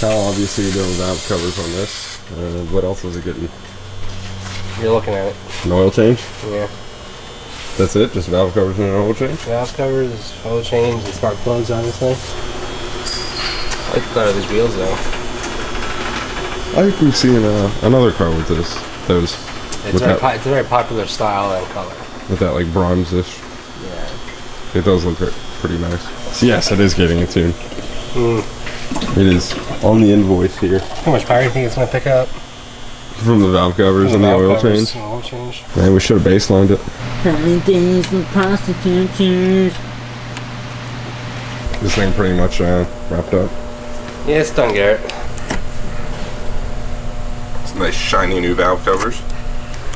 Now obviously you're doing valve covers on this. What else is it getting? You're looking at it. An oil change? Yeah. That's it? Just valve covers and an oil change? Valve covers, oil change, and spark plugs, obviously. I like the color of these wheels though. I think we've seen another car with this. Those. It's a very popular style and color. With that like bronze-ish. Yeah. It does look pretty nice. So yes, it is getting a tune. It is on the invoice here. How much power do you think it's going to pick up? From the valve covers and the oil change. Oil change. Man, we should have baselined it. Early days of prostitutes. This thing pretty much wrapped up. Yeah, it's done, Garrett. It's nice shiny new valve covers.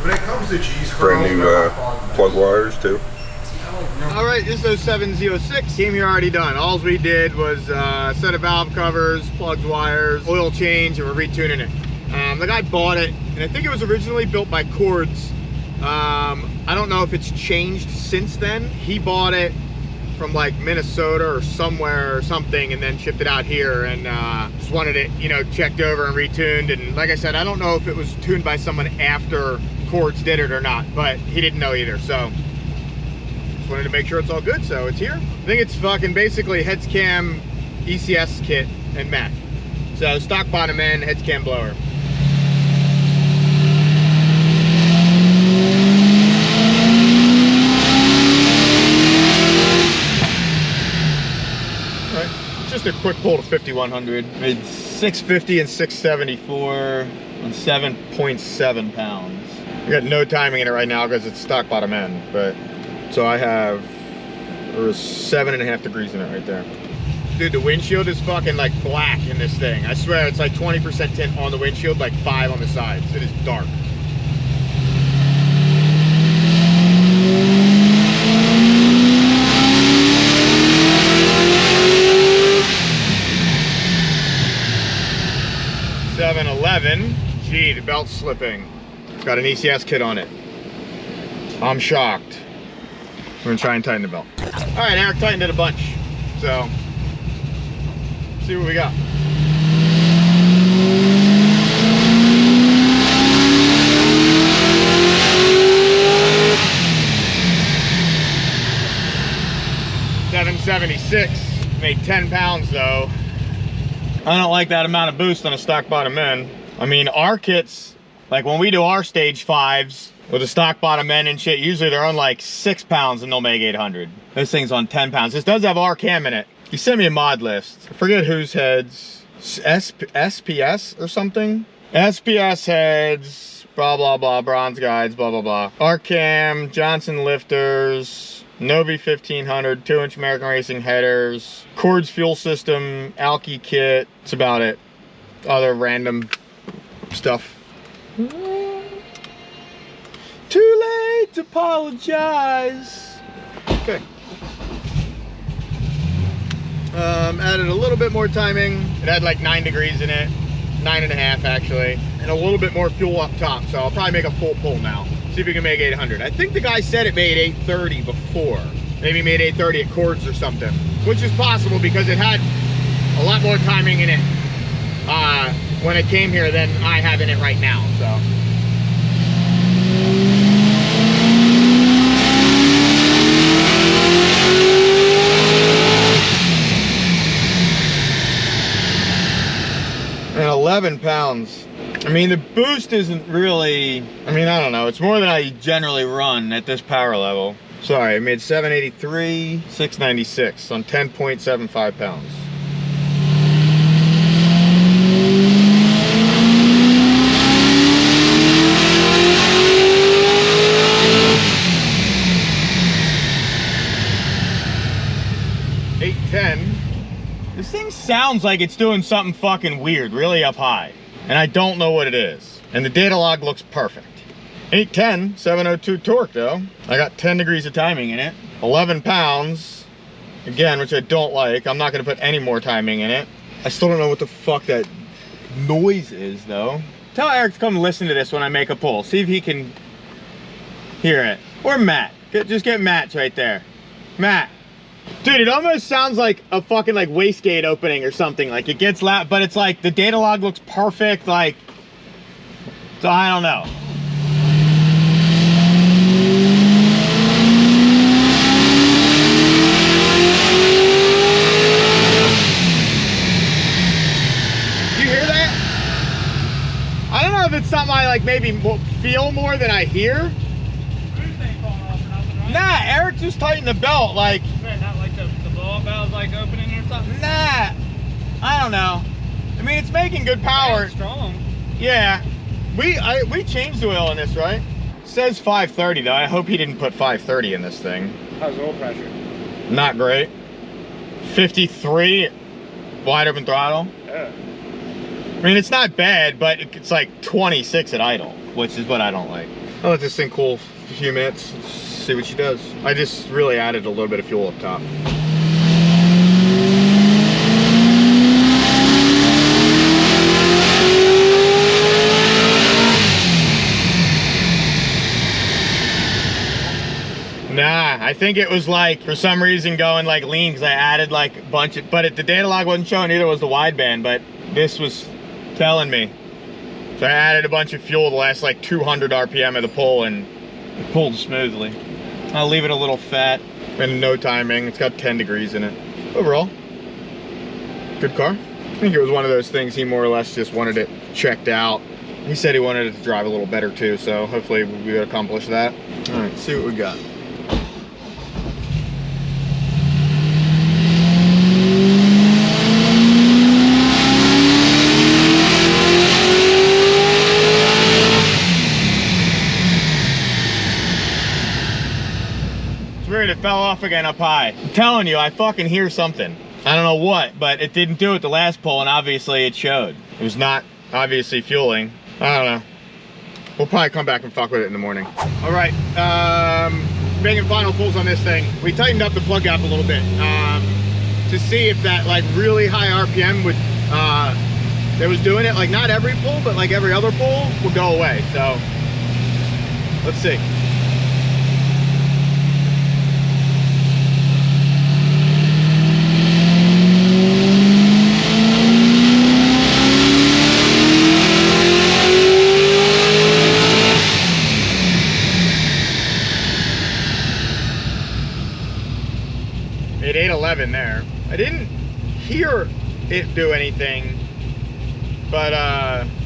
When it comes to G's, Brand new plug wires too. all right, this is 0706. Came here already done. All we did was a set of valve covers, plugs, wires, oil change, and we're retuning it. The guy bought it, and I think it was originally built by Cords. I don't know if it's changed since then. He bought it from like Minnesota or somewhere or something, and then shipped it out here, and just wanted it, you know, checked over and retuned. And like I said, I don't know if it was tuned by someone after Cords did it or not, but he didn't know either. So just wanted to make sure it's all good, so it's here. I think it's fucking basically heads cam, ECS kit, and mech. So stock bottom end, heads cam blower. Just a quick pull to 5100. Made 650 and 674 on 7.7 pounds. I got no timing in it right now because it's stock bottom end, but so I have, there was 7.5 degrees in it right there. Dude, the windshield is fucking like black in this thing. I swear it's like 20% tint on the windshield, like 5 on the sides. It is dark. Gee, the belt's slipping. It's got an ECS kit on it. I'm shocked. We're gonna try and tighten the belt. All right, Eric tightened it a bunch. So, let's see what we got. $776, made 10 pounds though. I don't like that amount of boost on a stock bottom end. I mean, our kits, like when we do our stage 5s with a stock bottom end and shit, usually they're on like 6 pounds and they'll make 800. This thing's on 10 pounds. This does have our cam in it. You sent me a mod list. I forget whose heads. SPS or something? SPS heads, blah, blah, blah, bronze guides, blah, blah, blah. Our cam, Johnson lifters, Novi 1500, 2-inch American Racing headers, Cords fuel system, Alky kit. That's about it. Other random stuff. Too late to apologize. Okay. Added a little bit more timing. It had like 9 degrees in it, 9.5 actually, and a little bit more fuel up top. So I'll probably make a full pull now. See if we can make 800. I think the guy said it made 830 before. Maybe made 830 at Cords or something, which is possible because it had a lot more timing in it when it came here than I have in it right now, so. And 11 pounds. I mean, the boost isn't really, I mean, I don't know. It's more than I generally run at this power level. Sorry, I made 783, 696 on 10.75 pounds. This thing sounds like it's doing something fucking weird, really up high. And I don't know what it is. And the data log looks perfect. 810, 702 torque though. I got 10 degrees of timing in it. 11 pounds, again, which I don't like. I'm not gonna put any more timing in it. I still don't know what the fuck that noise is though. Tell Eric to come listen to this when I make a pull. See if he can hear it. Or Matt, just get Matt right there. Matt. Dude, it almost sounds like a fucking like wastegate opening or something. Like it gets loud, but it's like the data log looks perfect. Like, so I don't know. Do you hear that? I don't know if it's something I like maybe feel more than I hear. Nah, Eric just tightened the belt, like... Man, not like the blow-up valve like opening or something? Nah, I don't know. I mean, it's making good power. It's strong. Yeah. We changed the oil in this, right? It says 530 though. I hope he didn't put 530 in this thing. How's oil pressure? Not great. 53 wide open throttle. Yeah. I mean, it's not bad, but it's like 26 at idle, which is what I don't like. I'll let this thing cool for a few minutes. See what she does. I just really added a little bit of fuel up top. Nah, I think it was like for some reason going like lean because I added like a bunch of, but the data log wasn't showing either was the wideband, but this was telling me. So I added a bunch of fuel the last like 200 RPM of the pull and it pulled smoothly. I'll leave it a little fat and no timing. It's got 10 degrees in it. Overall, good car. I think it was one of those things he more or less just wanted it checked out. He said he wanted it to drive a little better too, so hopefully we accomplish that. All right, see what we got. It fell off again up high. I'm telling you, I fucking hear something. I don't know what, but it didn't do it the last pull, and obviously it showed. It was not obviously fueling. I don't know. We'll probably come back and fuck with it in the morning. All right, making final pulls on this thing. We tightened up the plug gap a little bit to see if that like really high RPM would, that was doing it, like not every pull, but like every other pull would go away. So let's see. It 811 there. I didn't hear it do anything, but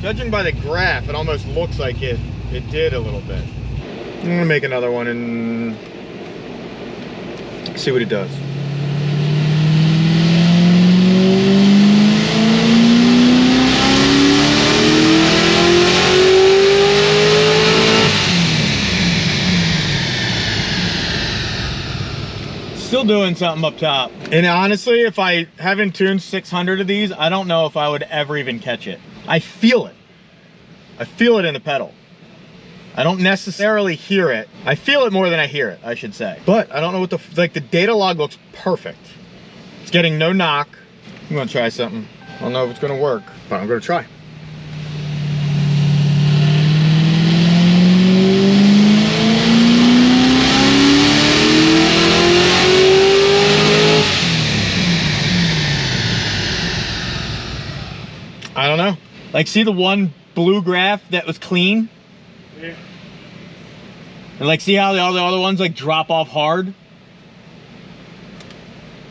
judging by the graph, it almost looks like it did a little bit. I'm gonna make another one and see what it does. Still doing something up top. And honestly, if I haven't tuned 600 of these, I don't know if I would ever even catch it. I feel it. I feel it in the pedal. I don't necessarily hear it. I feel it more than I hear it, I should say. But I don't know what the data log looks perfect. It's getting no knock. I'm gonna try something. I don't know if it's gonna work, but I'm gonna try. I don't know. Like, see the one blue graph that was clean? Yeah. And like, see how all the other ones like drop off hard?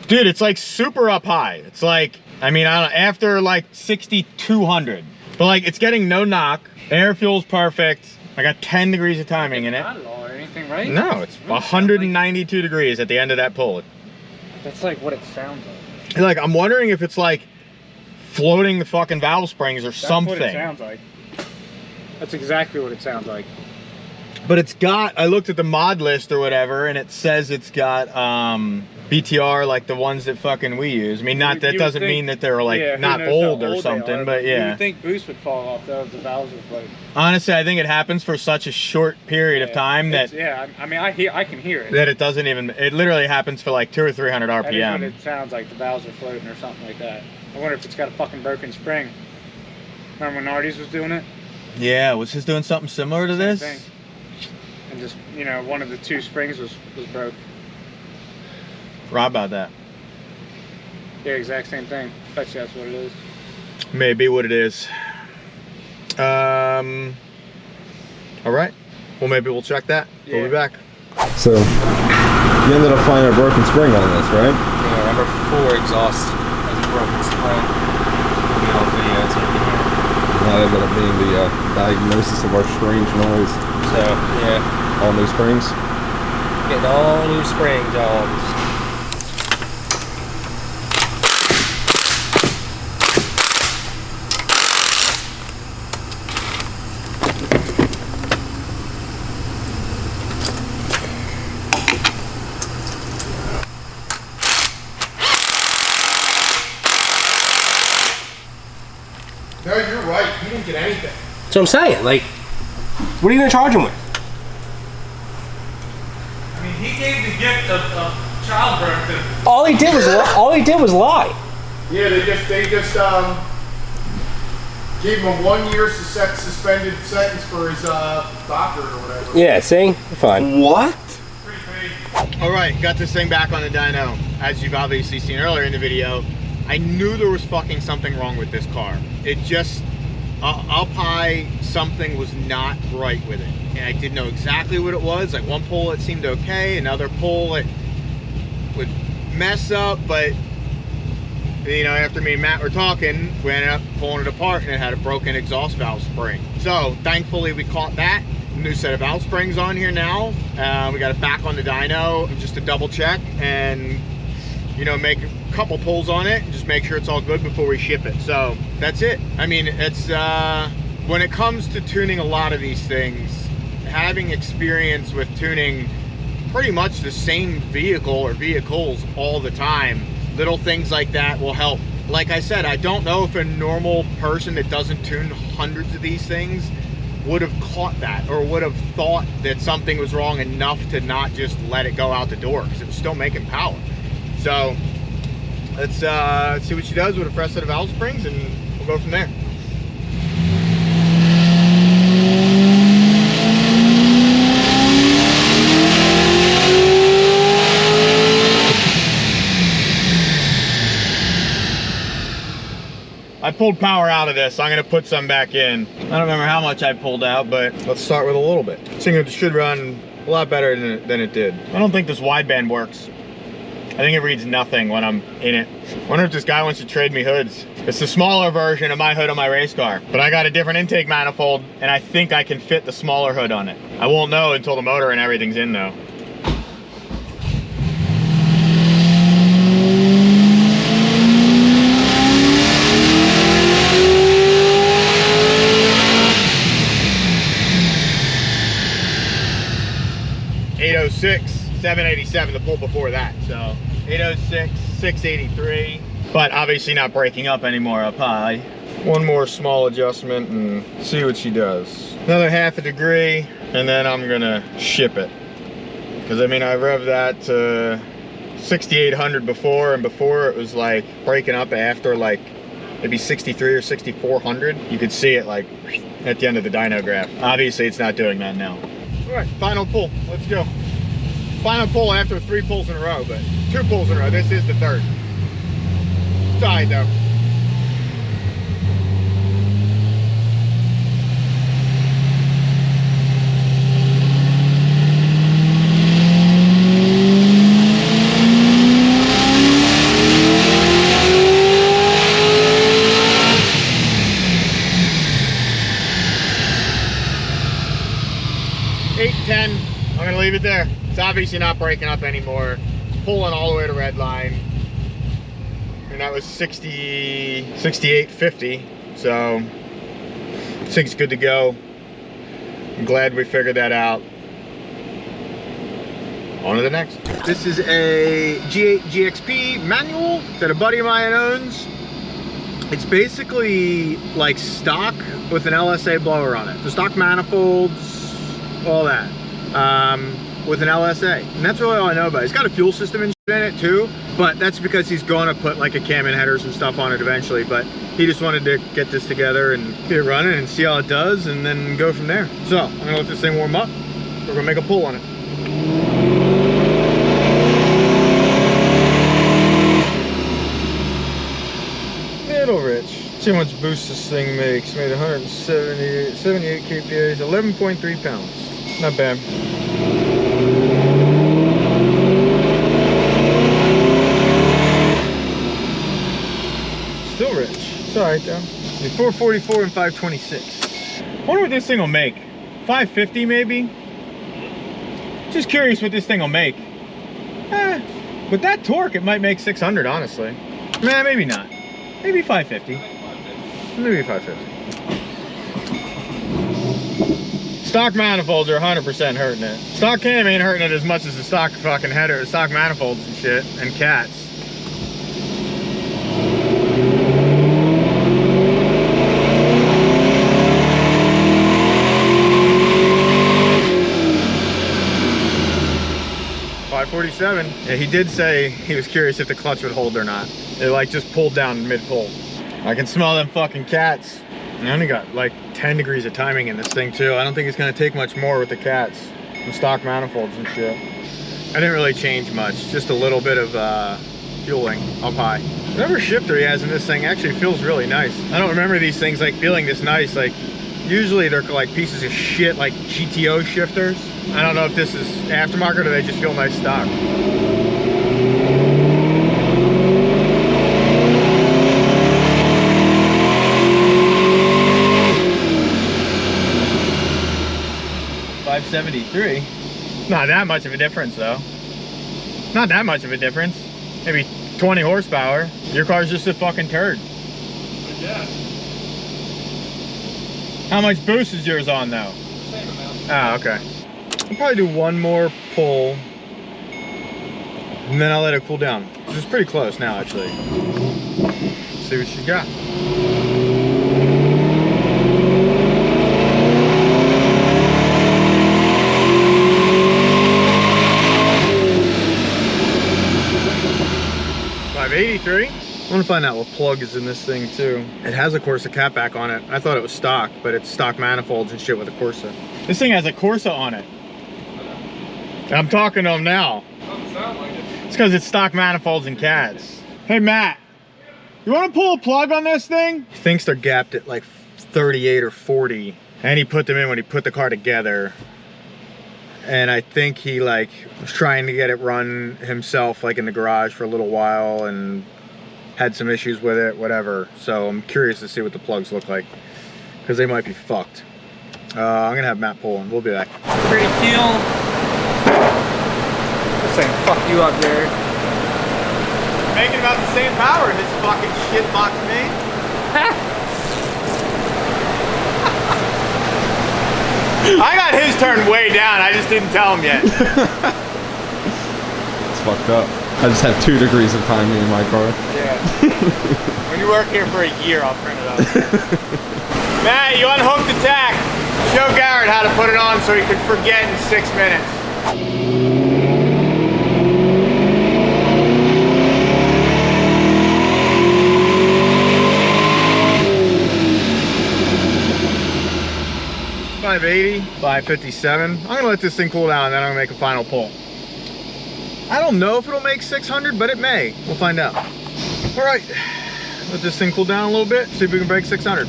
Dude, it's like super up high. It's like, I mean, I don't know, after like 6,200. But like, it's getting no knock. Air fuel's perfect. I got 10 degrees of timing in it. Not at all or anything, right? No, it's 192 degrees at the end of that pull. That's like what it sounds like. Like, I'm wondering if it's like floating the fucking valve springs or something. That's what it sounds like. That's exactly what it sounds like. But it's got, I looked at the mod list or whatever, and it says it's got BTR like the ones that fucking we use. I mean, not that doesn't mean that they're like not old or something, but yeah. You would think boost would fall off though if the valves were floating. Honestly, I think it happens for such a short period of time that I mean, I can hear it. That it doesn't even, it literally happens for like 200 or 300 RPM. That is what it sounds like, the valves are floating or something like that. I wonder if it's got a fucking broken spring. Remember when Nardi's was doing it? Yeah, was his doing something similar to this? And just, you know, one of the two springs was broke. Rob about that. Yeah, exact same thing. Bet you that's what it is. Maybe what it is. All right. Well, maybe we'll check that. Yeah. We'll be back. So, you ended up finding a broken spring on this, right? Yeah, number 4 exhaust has a broken spring. We'll get all videos in here. That ended up being the diagnosis of our strange noise. So, yeah. All new springs. Getting all new spring jobs. No, you're right. He didn't get anything. That's what I'm saying. Like, what are you gonna charge him with? I mean, he gave the gift of childbirth to All he did was lie. Yeah, they just gave him a 1 year suspended sentence for his doctor or whatever. Yeah, see? Fine. What? pretty crazy. All right, got this thing back on the dyno. As you've obviously seen earlier in the video, I knew there was fucking something wrong with this car. It just, up high, something was not right with it. And I didn't know exactly what it was. Like one pull it seemed okay, another pull it would mess up, but you know, after me and Matt were talking, we ended up pulling it apart and it had a broken exhaust valve spring. So thankfully we caught that. New set of valve springs on here now. We got it back on the dyno just to double check and, you know, make a couple pulls on it and just make sure it's all good before we ship it. So that's it. I mean, it's when it comes to tuning a lot of these things, having experience with tuning pretty much the same vehicle or vehicles all the time, little things like that will help. Like I said, I don't know if a normal person that doesn't tune hundreds of these things would have caught that or would have thought that something was wrong enough to not just let it go out the door, because it was still making power. So let's see what she does with a fresh set of valve springs and we'll go from there. I pulled power out of this. I'm gonna put some back in. I don't remember how much I pulled out, but let's start with a little bit. This thing should run a lot better than it did. I don't think this wideband works. I think it reads nothing when I'm in it. I wonder if this guy wants to trade me hoods. It's the smaller version of my hood on my race car, but I got a different intake manifold and I think I can fit the smaller hood on it. I won't know until the motor and everything's in though. .806, 787, the pull before that. So 806, 683, but obviously not breaking up anymore up high. One more small adjustment and see what she does. Another half a degree, and then I'm gonna ship it. Because I mean, I revved that to 6,800 before, and before it was like breaking up after like maybe 63 or 6,400. You could see it like at the end of the dyno graph. Obviously it's not doing that now. All right, final pull, let's go. Final pull after 3 pulls in a row, but 2 pulls in a row. This is the 3rd. It's all right though. I'm gonna leave it there. It's obviously not breaking up anymore. It's pulling all the way to red line. And that was 68.50. So I think it's good to go. I'm glad we figured that out. On to the next. This is a GXP manual that a buddy of mine owns. It's basically like stock with an LSA blower on it. The stock manifolds, all that. With an LSA, and that's really all I know about it. It's got a fuel system and shit in it too, but that's because he's going to put like a cam and headers and stuff on it eventually, but he just wanted to get this together and get it running and see how it does and then go from there. So I'm gonna let this thing warm up. We're gonna make a pull on it. little rich. See how much boost this thing makes. Made 178 kPa, 11.3 pounds. Not bad. Still rich. It's alright though. 444 and 526. Wonder what this thing will make. 550 maybe? Just curious what this thing will make. With that torque, it might make 600, honestly. Nah, maybe not. Maybe 550. Maybe 550. Stock manifolds are 100% hurting it. Stock cam ain't hurting it as much as the stock fucking header, stock manifolds and shit, and cats. .47. Yeah, he did say he was curious if the clutch would hold or not. It like just pulled down mid-pull. I can smell them fucking cats. I only got like 10 degrees of timing in this thing too. I don't think it's gonna take much more with the cats and stock manifolds and shit. I didn't really change much, just a little bit of fueling up high. Whatever shifter he has in this thing actually feels really nice. I don't remember these things like feeling this nice. Like usually they're like pieces of shit like GTO shifters. I don't know if this is aftermarket or they just feel nice stock. .73. Not that much of a difference though. Not that much of a difference. Maybe 20 horsepower. Your car's just a fucking turd. Yeah. How much boost is yours on though? Same amount. Ah, okay. I'll probably do one more pull and then I'll let it cool down. It's pretty close now actually. Let's see what you got. .83. I want to find out what plug is in this thing too. It has a Corsa catback on it. I thought it was stock, but it's stock manifolds and shit with a Corsa. This thing has a Corsa on it. I'm talking to him now. Doesn't sound like it. It's because it's stock manifolds and cats. Hey Matt, you want to pull a plug on this thing? He thinks they're gapped at like 38 or 40. And he put them in when he put the car together. And I think he like was trying to get it run himself like in the garage for a little while and had some issues with it, whatever. So I'm curious to see what the plugs look like because they might be fucked. I'm gonna have Matt pull and we'll be back. Pretty cool. This thing fuck you up, Jared. Making about the same power this fucking shit box made. I got his turn way down, I just didn't tell him yet. It's fucked up. I just have 2 degrees of timing in my car. Yeah. When you work here for a year, I'll print it up. Matt, you unhook the tack. Show Garrett how to put it on so he could forget in 6 minutes. .580, 557. I'm gonna let this thing cool down and then I'm gonna make a final pull. I don't know if it'll make 600, but it may. We'll find out. All right, let this thing cool down a little bit, see if we can break 600.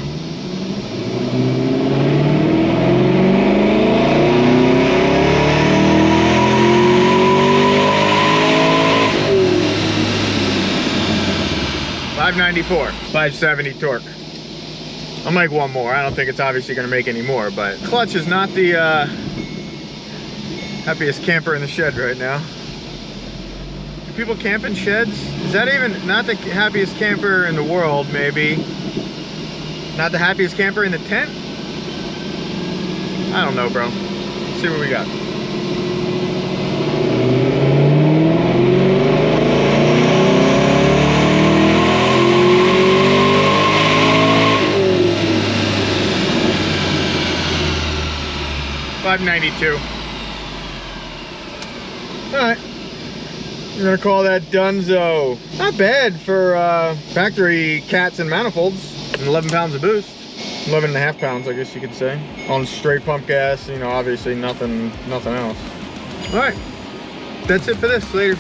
.594, 570 torque. I'll make one more. I don't think it's obviously going to make any more, but clutch is not the happiest camper in the shed right now. Do people camp in sheds? Is that even not the happiest camper in the world, maybe? Not the happiest camper in the tent? I don't know, bro. Let's see what we got. .592. All right, we're gonna call that donezo. Not bad for factory cats and manifolds. And 11 pounds of boost. 11.5 pounds, I guess you could say. On straight pump gas, you know, obviously nothing else. All right, that's it for this. Later.